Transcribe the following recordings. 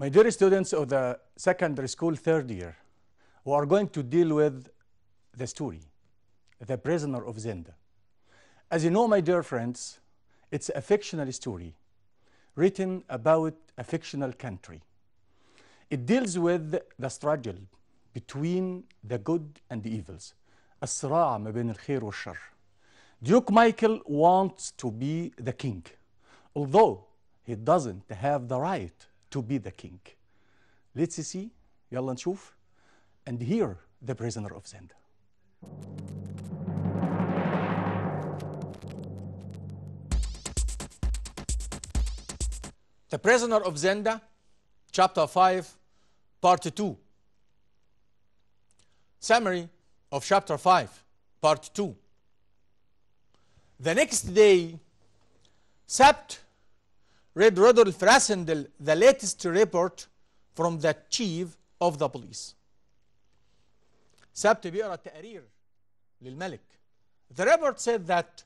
My dear students of the secondary school third year, we are going to deal with the story, The Prisoner of Zenda. As you know, my dear friends, it's a fictional story written about a fictional country. It deals with the struggle between the good and the evils. الصراع ما بين الخير والشر. Duke Michael wants to be the king, although he doesn't have the right to be the king. Let's see, يلا نشوف, and hear The Prisoner of Zenda. The Prisoner of Zenda, Chapter 5, Part 2. Summary of Chapter 5, Part 2. The next day, Sabt read Rodolph Rassendel the latest report from the chief of the police. سبت بيقرأ التقرير للملك. The report said that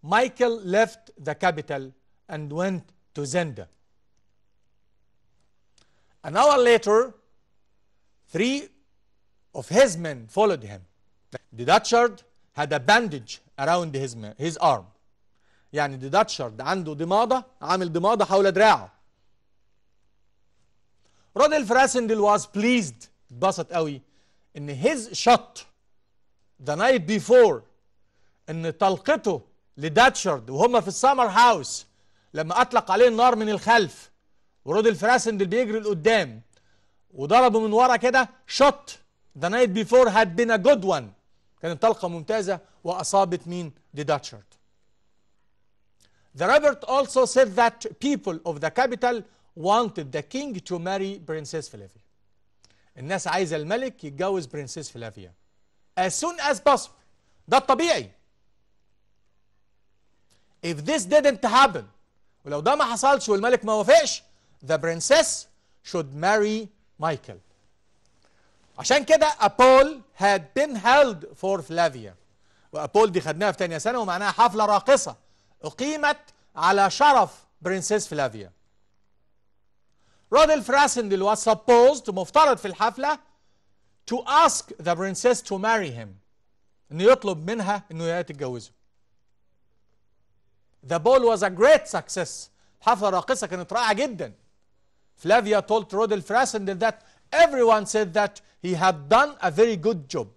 Michael left the capital and went to Zenda. An hour later, 3 of his men followed him. The Dutchard had a bandage around his arm. يعني the Dutchard عنده ضمادة، عامل ضمادة حول دراعه. رودولف راسندل was pleased، اتبسط قوي ان his shot the night before، ان طلقته لداتشارد وهم في السمر هاوس لما اطلق عليه النار من الخلف ورودولف راسندل بيجري لقدام وضربه من ورا كده، shot the night before had been a good one، كانت طلقة ممتازة واصابت مين؟ the Dutchard. The report also said that people of the capital wanted the king to marry Princess Flavia. الناس عايزة الملك يتجوز برنسيس فلافيا as soon as possible. ده الطبيعي. If this didn't happen، ولو ده ما حصلش والملك ما وافقش، the princess should marry Michael. عشان كده أبول had been held for Flavia. وأبول دي خدناها في تانية سنة ومعناها حفلة راقصة أقيمت على شرف برنسيس فلافيا. رودولف راسندل was supposed، مفترض في الحفلة to ask the princess to marry him، انه يطلب منها انه هي تتجوزه. The ball was a great success. الحفلة الراقصة كانت رائعة جدا. Flavia told Rodolph Rassendel that everyone said that he had done a very good job.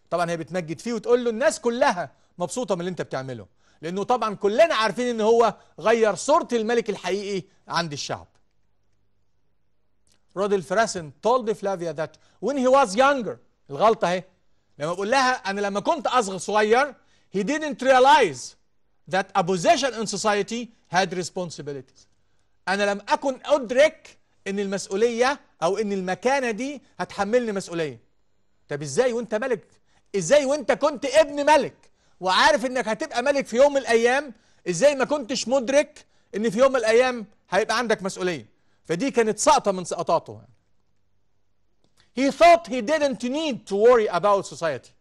طبعا هي بتمجد فيه وتقول له الناس كلها مبسوطة من اللي انت بتعمله، لانه طبعا كلنا عارفين ان هو غير صورة الملك الحقيقي عند الشعب. رودولف راسن told Flavia that when he was younger، الغلطة اهي، لما بقول لها أنا لما كنت أصغر صغير he didn't realize that a position in society had responsibilities. أنا لم أكن أدرك إن المسؤولية أو إن المكانة دي هتحملني مسؤولية. طب إزاي وأنت ملك؟ إزاي وأنت كنت ابن ملك وعارف إنك هتبقى ملك في يوم من الأيام، إزاي ما كنتش مدرك إن في يوم من الأيام هيبقى عندك مسؤولية؟ فدي كانت سقطة من سقطاته. He thought he didn't need to worry about society.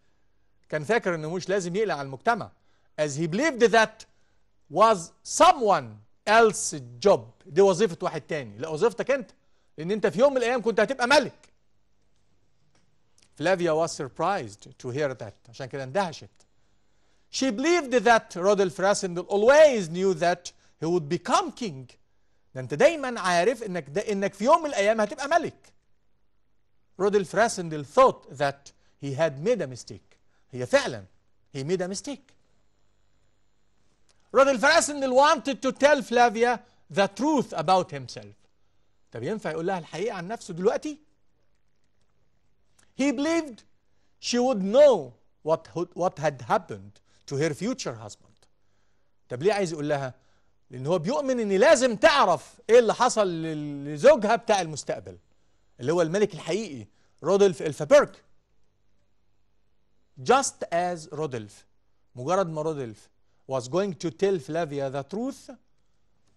كان فاكر انه مش لازم يقلق على المجتمع. As he believed that was someone else's job. دي وظيفة واحد تاني، لا وظيفتك انت، لان انت في يوم من الايام كنت هتبقى ملك. Flavia was surprised to hear that. عشان كده اندهشت. She believed that Rodolph Rassendel always knew that he would become king. ده انت دايما عارف انك في يوم من الايام هتبقى ملك. رودولف راسندل thought that he had made a mistake. هي فعلا he made a mistake. رودولف راسندل wanted to tell Flavia the truth about himself. طب ينفع يقول لها الحقيقة عن نفسه دلوقتي؟ He believed she would know what had happened to her future husband. طب ليه عايز يقول لها؟ لأن هو بيؤمن إن لازم تعرف إيه اللي حصل لزوجها بتاع المستقبل، اللي هو الملك الحقيقي رودولف الفابرج. Just as رودولف، مجرد ما رودولف was going to tell Flavia the truth،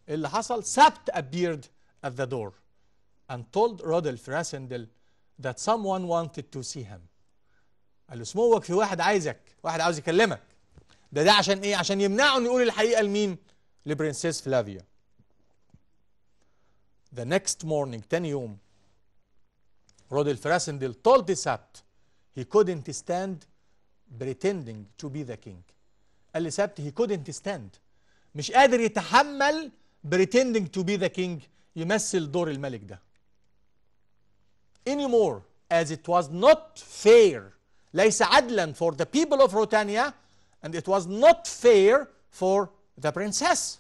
اللي حصل سبت appeared at the door and told Rodolph Rassendel that someone wanted to see him. قال له سموك في واحد عايزك، واحد عاوز يكلمك. ده عشان ايه؟ عشان يمنعه انه يقول الحقيقة لمين؟ لبرنسيس فلافيا. The next morning، تاني يوم، رودل فراسندل told the Sabt he couldn't stand pretending to be the king. قال لي سبت he couldn't stand، مش قادر يتحمل pretending to be the king، يمثل دور الملك ده. Anymore as it was not fair، ليس عدلا for the people of Ruritania and it was not fair for the princess.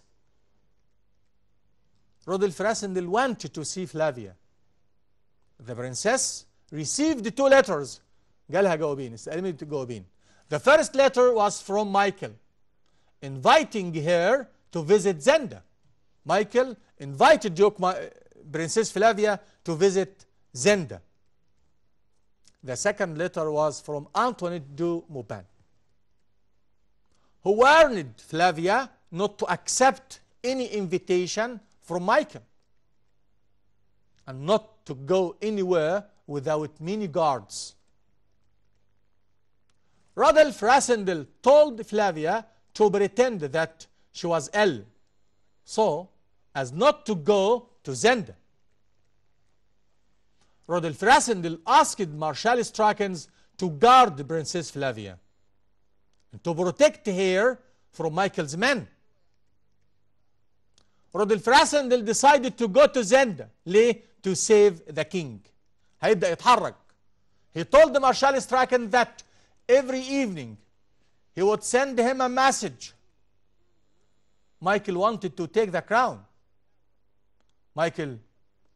رودل فراسندل wanted to see Flavia. The princess received 2 letters. جالها جوابين، استلمت جوابين. The first letter was from Michael inviting her to visit Zenda. Michael invited Princess Flavia to visit Zenda. The second letter was from Antoinette de Maubin, who warned Flavia not to accept any invitation from Michael and not to go anywhere without many guards. Rodolphe Rassendyll told Flavia to pretend that she was ill, so as not to go to Zenda. Rodolphe Rassendyll asked Marshal Strakens to guard Princess Flavia and to protect her from Michael's men. Rodolphe Rassendyll decided to go to Zenda. ليه؟ To save the king. هيبدأ يتحرك. He told Marshal Strakens that every evening he would send him a message. Michael wanted to take the crown. Michael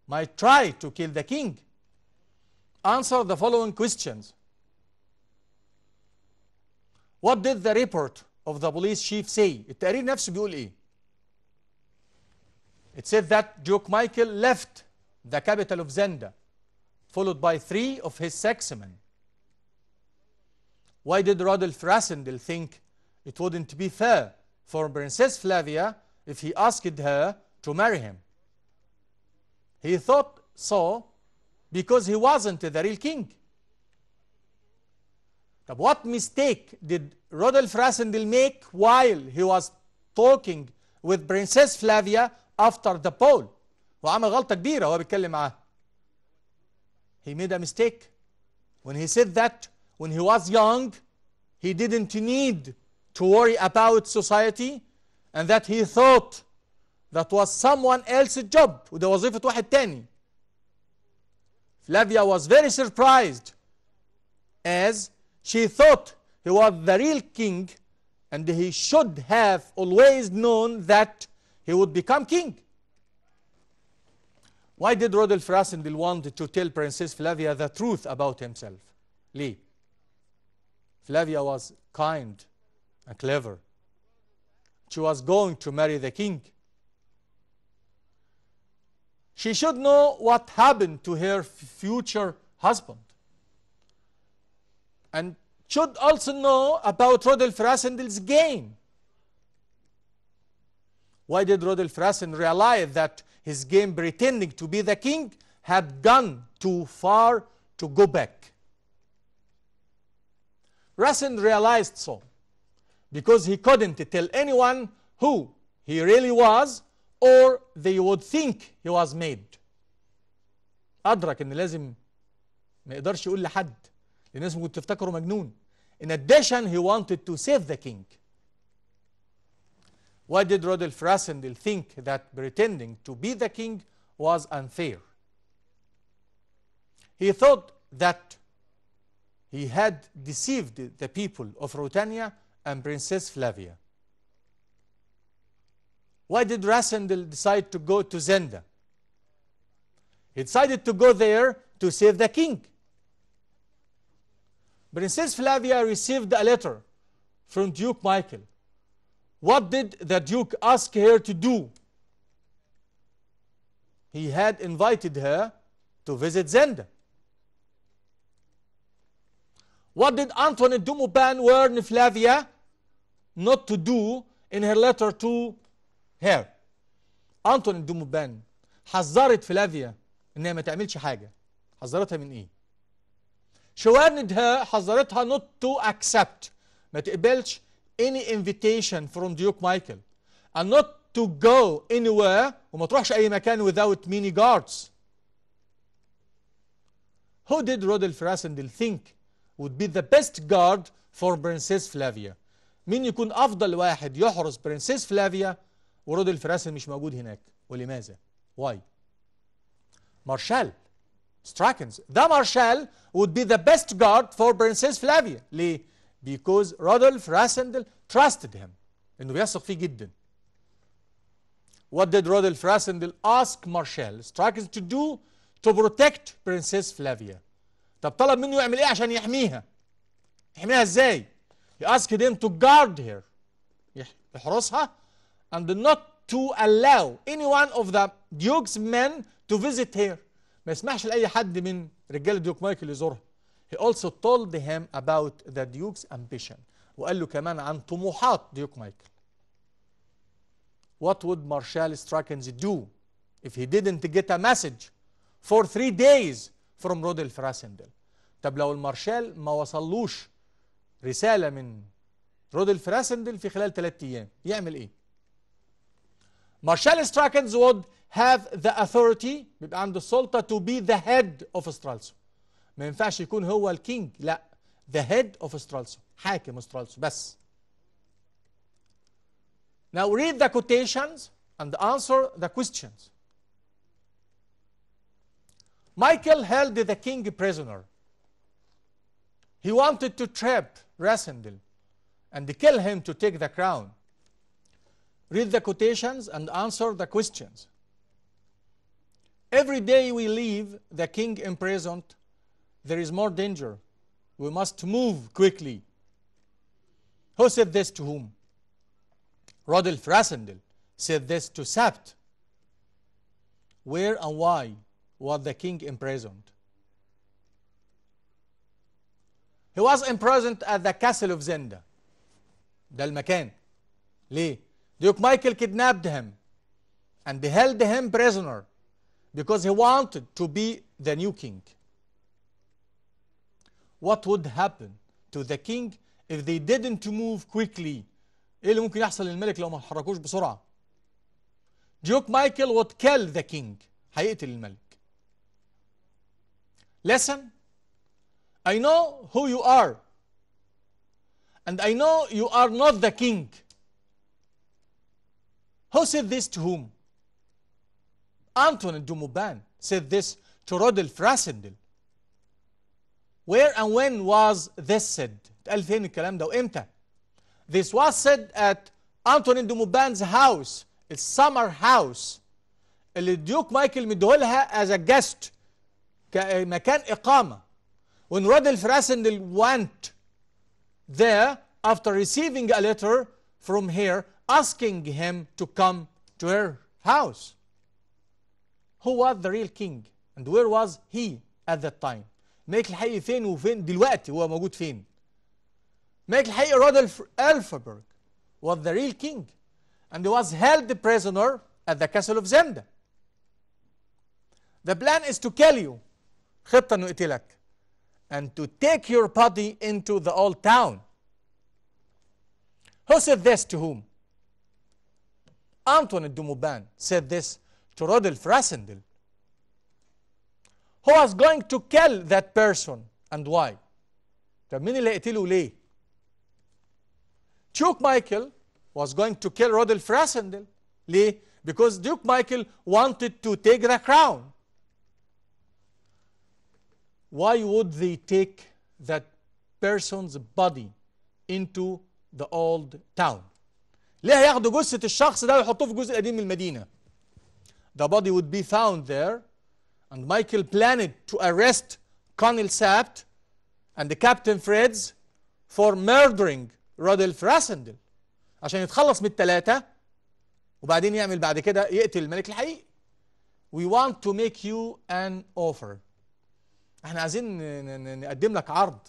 might try to kill the king. Answer the following questions. What did the report of the police chief say? التقرير نفسه بيقول ايه؟ It said that Duke Michael left the capital of Zenda, followed by 3 of his sexmen. Why did Rodolphe Rassendyll think it wouldn't be fair for Princess Flavia if he asked her to marry him? He thought so because he wasn't the real king. But what mistake did Rodolphe Rassendyll make while he was talking with Princess Flavia after the ball? وعمل غلطة كبيرة وهو بيتكلم معاها. He made a mistake when he said that when he was young he didn't need to worry about society and that he thought that was someone else's job وده وظيفة واحد تاني. Flavia was very surprised as she thought he was the real king and he should have always known that he would become king. Why did Rodolphe Rassendyll want to tell Princess Flavia the truth about himself? ليه؟ Flavia was kind and clever. She was going to marry the king. She should know what happened to her future husband. And should also know about Rodolphe Rassendyll's game. Why did Rodolphe Rassendyll realize that his game pretending to be the king had gone too far to go back? Rassendyll realized so because he couldn't tell anyone who he really was or they would think he was made. أدرك إن لازم ما يقدرش يقول لحد لأن الناس ممكن تفتكره مجنون. In addition, he wanted to save the king. Why did Rodolphe Rassendyll think that pretending to be the king was unfair? He thought that he had deceived the people of Ruritania and Princess Flavia. Why did Rassendyll decide to go to Zenda? He decided to go there to save the king. Princess Flavia received a letter from Duke Michael. What did the Duke ask her to do? He had invited her to visit Zenda. What did Antoinette de Maubin warn Flavia not to do in her letter to her? Antoinette de Maubin حذرت فلافيا انها ما تعملش حاجه. حذرتها من ايه؟ She warned her حذرتها not to accept ما تقبلش any invitation from Duke Michael and not to go anywhere وما تروحش اي مكان without many guards. Who did Rodolphe Rassendyll think would be the best guard for Princess Flavia؟ مين يكون أفضل واحد يحرس برنسيس فلافيا ورودولف راسن مش موجود هناك؟ ولماذا؟ Why؟ مارشال ستراكنز. ده مارشال would be the best guard for Princess Flavia. ليه؟ Because Rodolphe Rassendyll trusted him. إنه بيثق فيه جدا. What did Rodolphe Rassendyll ask Marshal Strakens to do to protect Princess Flavia؟ طب طلب منه يعمل إيه عشان يحميها؟ يحميها إزاي؟ He asked him to guard her. يحرسها and not to allow any one of the Duke's men to visit her. ما يسمحش لأي حد من رجال ديوك مايكل يزورها. He also told him about the Duke's ambition. وقال له كمان عن طموحات ديوك مايكل. What would Marshal Strakens do if he didn't get a message for 3 days from Rodolphe Rassendyll؟ طب لو المارشال ما وصلوش رسالة من رودولف راسندل في خلال 3 أيام يعمل إيه؟ مارشال ستراكنز would have the authority، بيبقى عنده السلطة to be the head of استرالسو. ما ينفعش يكون هو الكينج، لا، the head of استرالسو، حاكم استرالسو بس. Now read the quotations and answer the questions. Michael held the king prisoner. He wanted to trap Rassendyll and kill him to take the crown. Read the quotations and answer the questions. Every day we leave the king imprisoned, there is more danger. We must move quickly. Who said this to whom? Rodolphe Rassendyll said this to Sapt. Where and why was the king imprisoned? He was imprisoned at the castle of Zenda. ده المكان. ليه؟ Duke Michael kidnapped him and held him prisoner because he wanted to be the new king. What would happen to the king if they didn't move quickly? ايه اللي ممكن يحصل للملك لو ما اتحركوش بسرعة؟ Duke Michael would kill the king. هيقتل الملك. Listen. I know who you are, and I know you are not the king. Who said this to whom? Antoine de Mauban said this to Rodolphe Rassendyll. Where and when was this said? اتقال فين الكلام ده وامتى؟ This was said at Antoine de Mauban's house, its summer house, اللي الديوك مايكل مديهولها as a guest، كمكان إقامة. When Rodolphe Rassendyll went there after receiving a letter from her asking him to come to her house. Who was the real king and where was he at that time? الملك الحقيقي فين وفين دلوقتي هو موجود فين؟ الملك الحقيقي رودولف ألفبرغ was the real king and he was held prisoner at the castle of Zenda. The plan is to kill you. خطة إنه يقتلك. And to take your body into the old town. Who said this to whom? Antoine de Mauban said this to Rodolphe Rassendyll. Who was going to kill that person and why? طب مين اللي هيقتله ليه؟ Duke Michael was going to kill Rodolphe Rassendyll. ليه؟ Because Duke Michael wanted to take the crown. Why would they take that person's body into the old town? ليه هياخدوا جثة الشخص ده ويحطوه في الجزء القديم من المدينة؟ The body would be found there, and Michael planned to arrest Colonel Sapt and the Captain Freds for murdering Rodolphe Rassendyll عشان يتخلص من الثلاثة وبعدين يعمل بعد كده يقتل الملك الحقيقي. We want to make you an offer. احنا عايزين نقدم لك عرض.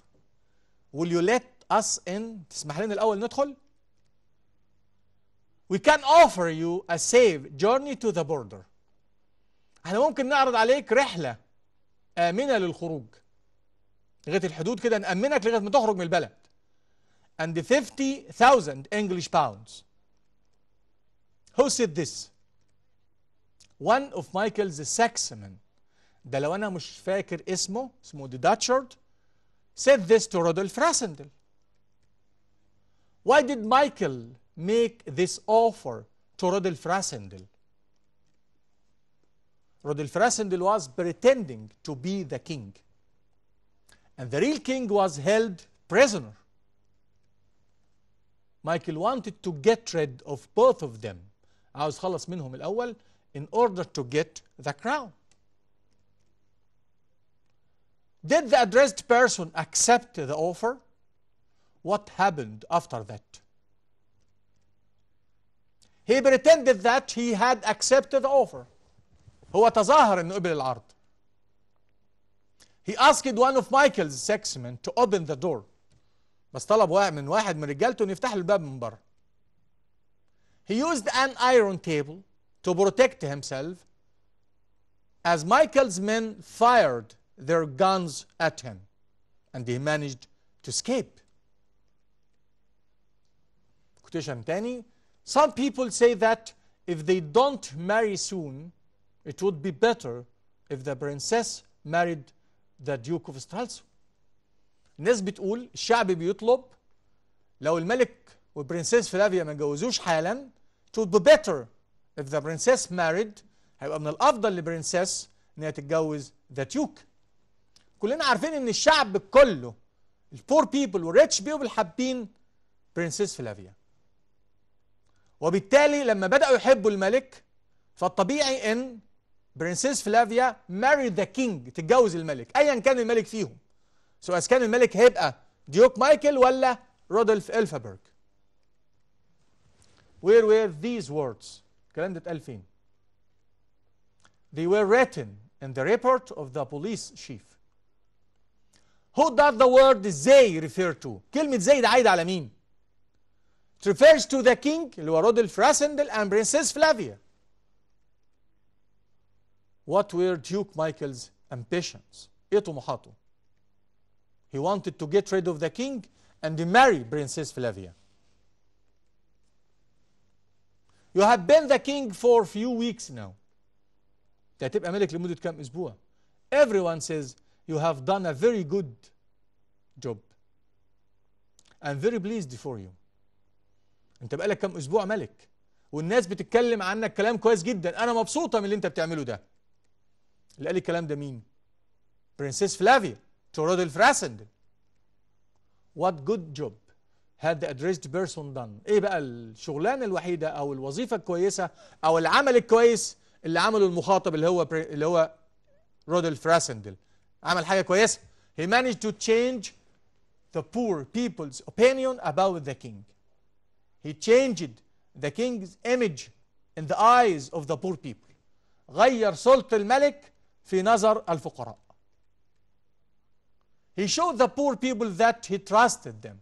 Will you let us in؟ تسمح لنا الأول ندخل؟ We can offer you a safe journey to the border. احنا ممكن نعرض عليك رحلة آمنة للخروج لغاية الحدود كده، نأمنك لغاية ما تخرج من البلد. And 50,000 English pounds. Who said this? One of Michael's saxmen, ده لو أنا مش فاكر اسمه دي داتشارد said this to رودولف راسندل. Why did Michael make this offer to رودولف راسندل? رودولف راسندل was pretending to be the king. And the real king was held prisoner. Michael wanted to get rid of both of them. عاوز خلص منهم الأول in order to get the crown. Did the addressed person accept the offer? What happened after that? He pretended that he had accepted the offer. هو تظاهر انه قبل العرض. He asked one of Michael's sexmen to open the door. بس طلب واحد من رجالته انه يفتح له الباب من بره. He used an iron table to protect himself as Michael's men fired their guns at him, and he managed to escape. Quotation تاني. Some people say that if they don't marry soon, it would be better if the princess married the Duke of Stralsund. الناس بتقول الشعب بيطلب لو الملك والبرنسيس فلافيا ما اتجوزوش حالا it would be better if the princess married. هيبقى من الافضل لبرنسيس انها تتجوز the duke. كلنا عارفين ان الشعب كله البور بيبل والريتش بيبل حابين برنسيس فلافيا، وبالتالي لما بدأوا يحبوا الملك فالطبيعي ان برنسيس فلافيا marry the king تتجوز الملك ايا كان الملك فيهم، سواء كان الملك هيبقى ديوك مايكل ولا رودولف إلفابرج. Where were these words؟ الكلام ده اتقال فين؟ They were written in the report of the police chief. Who does the word they refer to؟ كلمة they ده عايدة على مين؟ It refers to the king اللي هو رودولف راسندل and Princess Flavia. What were Duke Michael's ambitions؟ ايه طموحاته؟ He wanted to get rid of the king and marry Princess Flavia. You have been the king for a few weeks now. انت هتبقى ملك لمدة كام اسبوع. Everyone says you have done a very good job. I'm very pleased for you. انت بقالك كام اسبوع ملك والناس بتتكلم عنك كلام كويس جدا، انا مبسوطة من اللي انت بتعمله ده. اللي قال الكلام ده مين؟ برنسيس فلافيا to رودولف راسندل. What good job had the addressed person done؟ ايه بقى الشغلانة الوحيدة او الوظيفة الكويسة او العمل الكويس اللي عمله المخاطب اللي هو رودولف راسندل؟ عمل حاجة كويسة. He managed to change the poor people's opinion about the king. He changed the king's image in the eyes of the poor people. غير صورة الملك في نظر الفقراء. He showed the poor people that he trusted them.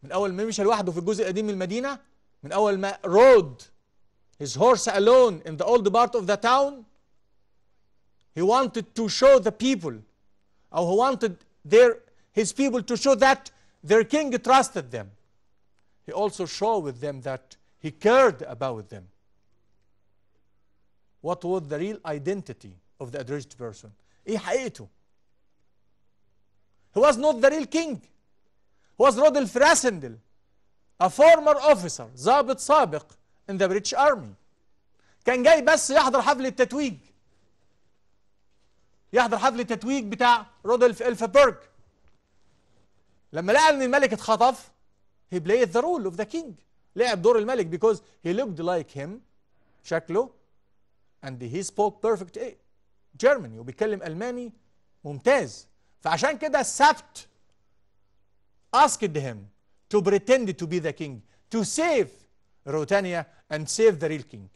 من أول ما مشى لوحده في الجزء القديم من المدينة، من أول ما rode his horse alone in the old part of the town, he wanted to show the people, or he wanted his people to show that their king trusted them. He also showed with them that he cared about them. What was the real identity of the addressed person؟ ايه حقيقته؟ He was not the real king. He was Rodolph Rasendel, a former officer, ضابط سابق in the British Army. كان جاي بس يحضر حفل التتويج. يحضر حفل التتويج بتاع رودولف إلفابرج. لما لقى ان الملك اتخطف he played the role of the king. لعب دور الملك because he looked like him شكله and he spoke perfect Germany وبيتكلم ألماني ممتاز. فعشان كده السبت asked him to pretend to be the king to save Rutania and save the real king.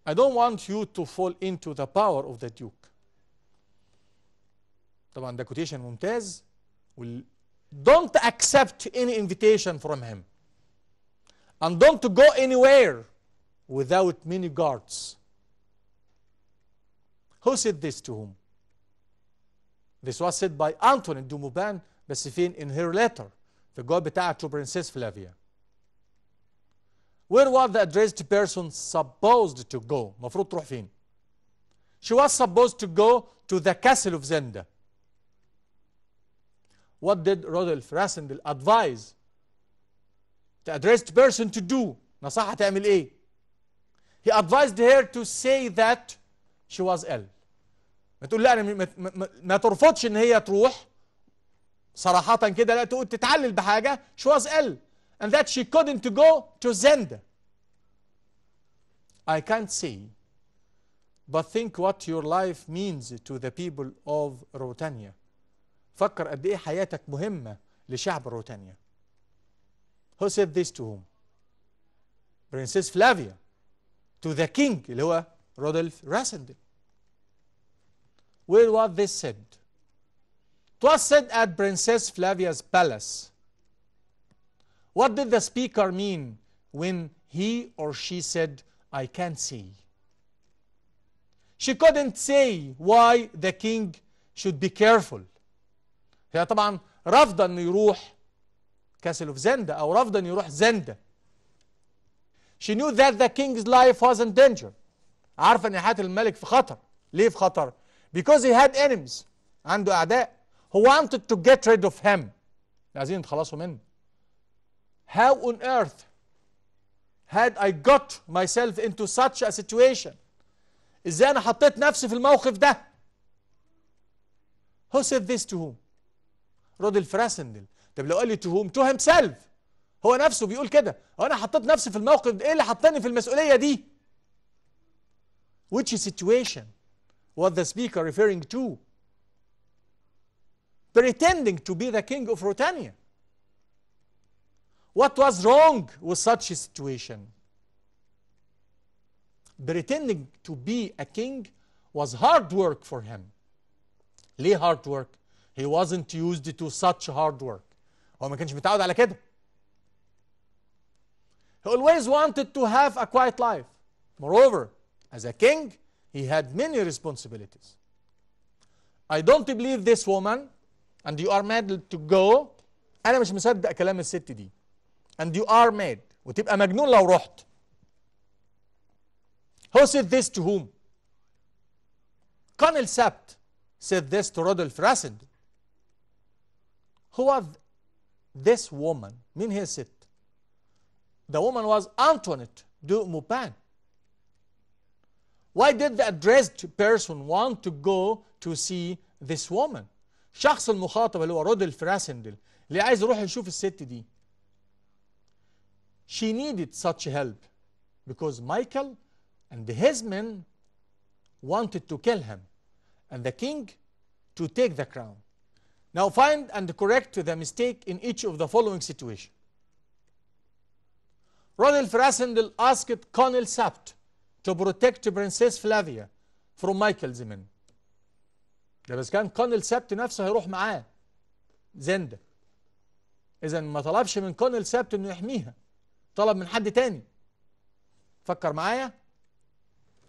I don't want you to fall into the power of the duke. طبعا ده quotation ممتاز. Don't accept any invitation from him and don't go anywhere without many guards. Who said this to whom؟ This was said by Antoine de Mauban بس فين؟ in her letter في الجواب بتاعها to Princess Flavia. Where was the addressed person supposed to go؟ المفروض تروح فين؟ She was supposed to go to the castle of Zenda. What did Rodolph Rassendyll advise the addressed person to do? نصحها تعمل ايه؟ He advised her to say that she was ill. ما تقول لا انا ما ترفضش ان هي تروح صراحة كده، لا تقول تتعلل بحاجة she was ill and that she couldn't go to Zenda. I can't say, but think what your life means to the people of Rotania. فكر قد ايه حياتك مهمة لشعب روتانيا. Who said this to whom? Princess Flavia. To the king اللي هو Rodolph Rassendyll. Where was this said? It was said at Princess Flavia's palace. What did the speaker mean when he or she said, I can't see? She couldn't say why the king should be careful. هي طبعا رافضة انه يروح كاسل اوف زندا او رافضة انه يروح زندا. She knew that the king's life was in danger. عارفة ان حياة الملك في خطر. ليه في خطر؟ Because he had enemies. عنده اعداء. Who wanted to get rid of him. عايزين يتخلصوا منه. How on earth had I got myself into such a situation? ازاي انا حطيت نفسي في الموقف ده؟ Who said this to whom? رودولف راسندل. طب لو قال لي to whom? To himself. هو نفسه بيقول كده. هو انا حطيت نفسي في الموقف ده، ايه اللي حطني في المسؤولية دي؟ Which situation was the speaker referring to? Pretending to be the king of Rotania. What was wrong with such a situation? Pretending to be a king was hard work for him. ليه hard work? He wasn't used to such hard work. هو ما كانش متعود على كده. He always wanted to have a quiet life. Moreover, as a king, he had many responsibilities. I don't believe this woman, and you are mad to go. أنا مش مصدق كلام الست دي. And you are mad. وتبقى مجنون لو رحت. Who said this to whom? Colonel Sapt said this to Rodolph Rassendyll. Who was this woman? مين هي الست? The woman was Antoinette de Maupin. Why did the addressed person want to go to see this woman? الشخص المخاطب اللي هو رودولف راسندل اللي عايز يروح يشوف الست دي. She needed such help because Michael and his men wanted to kill him and the king to take the crown. Now find and correct the mistake in each of the following situations. Rodolph Rassendyll asked Colonel Sapt to protect Princess Flavia from Michael's men. ده بس كان كونيل سابت نفسه هيروح معاه زندا. إذا ما طلبش من كونيل سابت إنه يحميها، طلب من حد تاني. فكر معايا؟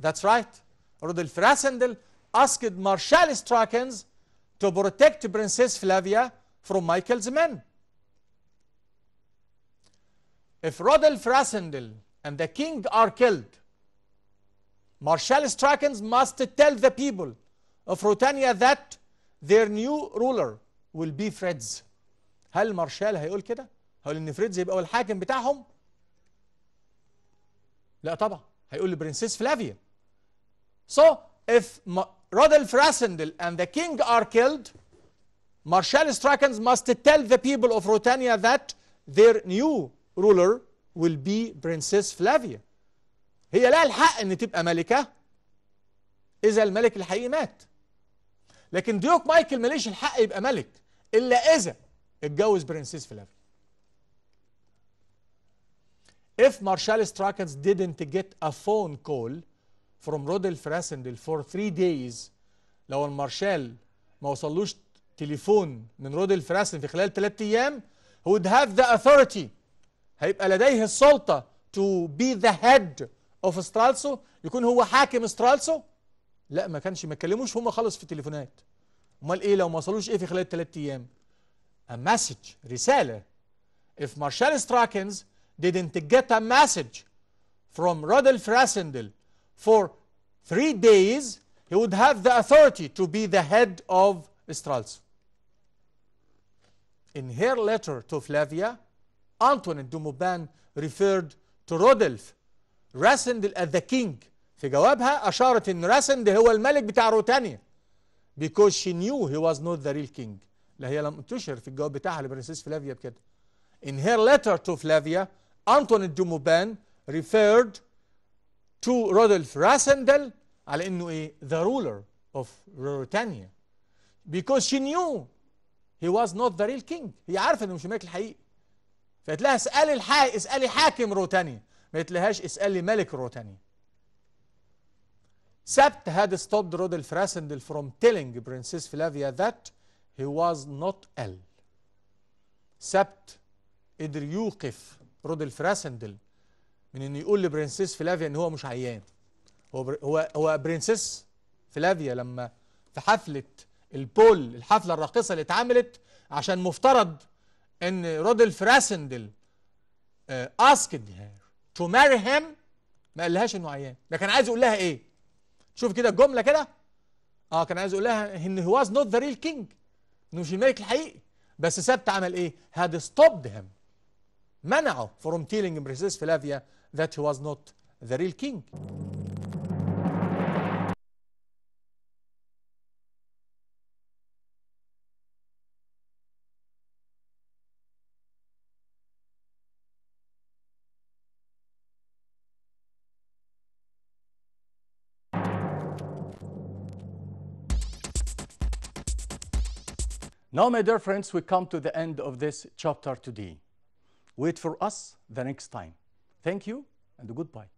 That's right. Rodolph Rassendyll asked Marshal Strakens to protect Princess Flavia from Michael's men. If Rodolph Rassendyll and the king are killed, Marshal Strakens must tell the people of Rotania that their new ruler will be Fritz. هل مارشال هيقول كده؟ هيقول ان فريدز يبقى هو الحاكم بتاعهم؟ لا طبعا، هيقول لبرنسيس فلافيا. So if Rodolph Rassendyll and the king are killed, Marshal Strakens must tell the people of Rotania that their new ruler will be Princess Flavia. هي لها الحق ان تبقى ملكة اذا الملك الحقيقي مات. لكن ديوك مايكل ماليش الحق يبقى ملك الا اذا اتجوز برنسيس فلافيا. If Marshal Strakens didn't get a phone call from Rodolph Rassendyll for 3 days، لو المارشال ما وصلوش تليفون من رودولف راسندل في خلال 3 ايام، he would have the authority، هيبقى لديه السلطة to be the head of استرالسو، يكون هو حاكم استرالسو. لا ما كلموش هم خالص في التليفونات. امال ايه لو ما وصلوش ايه في خلال 3 ايام؟ a message، رسالة. If Marshal Strakens didn't get a message from Rodolph Rassendyll for 3 days, he would have the authority to be the head of Streltsov. In her letter to Flavia, Antoinette de Maubin referred to Rodolphe Rassendyll as the king. في جوابها أشارت إن راسندل هو الملك بتاع روتانيا because she knew he was not the real king. لا هي لم تشر في الجواب بتاعها لبرنسيس فلافيا بكده. In her letter to Flavia, Antoinette de Maubin referred to Rodolphe Rassendyll على إنه إيه the ruler of Ruritania because she knew he was not the real king. هي عارفة إنه مش الملك الحقيقي. فقالت لها اسألي حاكم روتانيا، ما قالتلهاش اسألي ملك روتانيا. Sept had stopped Rodolphe Rassendyll from telling Princess Flavia that he was not ill. سبت قدر يوقف رودولف راسندل من انه يقول لبرنسيس فلافيا ان هو مش عيان. هو برنسيس فلافيا لما في حفله البول، الحفله الراقصه اللي اتعملت عشان مفترض ان رودولف راسندل asked her to marry him، ما قالهاش انه عيان، ده كان عايز يقول لها ايه؟ شوف كده الجمله كده، كان عايز يقول لها ان he was not the real king، انه مش الملك الحقيقي. بس سبت عمل ايه؟ had stopped him، منعه from telling Princess Flavia that he was not the real king. Now, my dear friends, we come to the end of this chapter today. Wait for us the next time. Thank you and goodbye.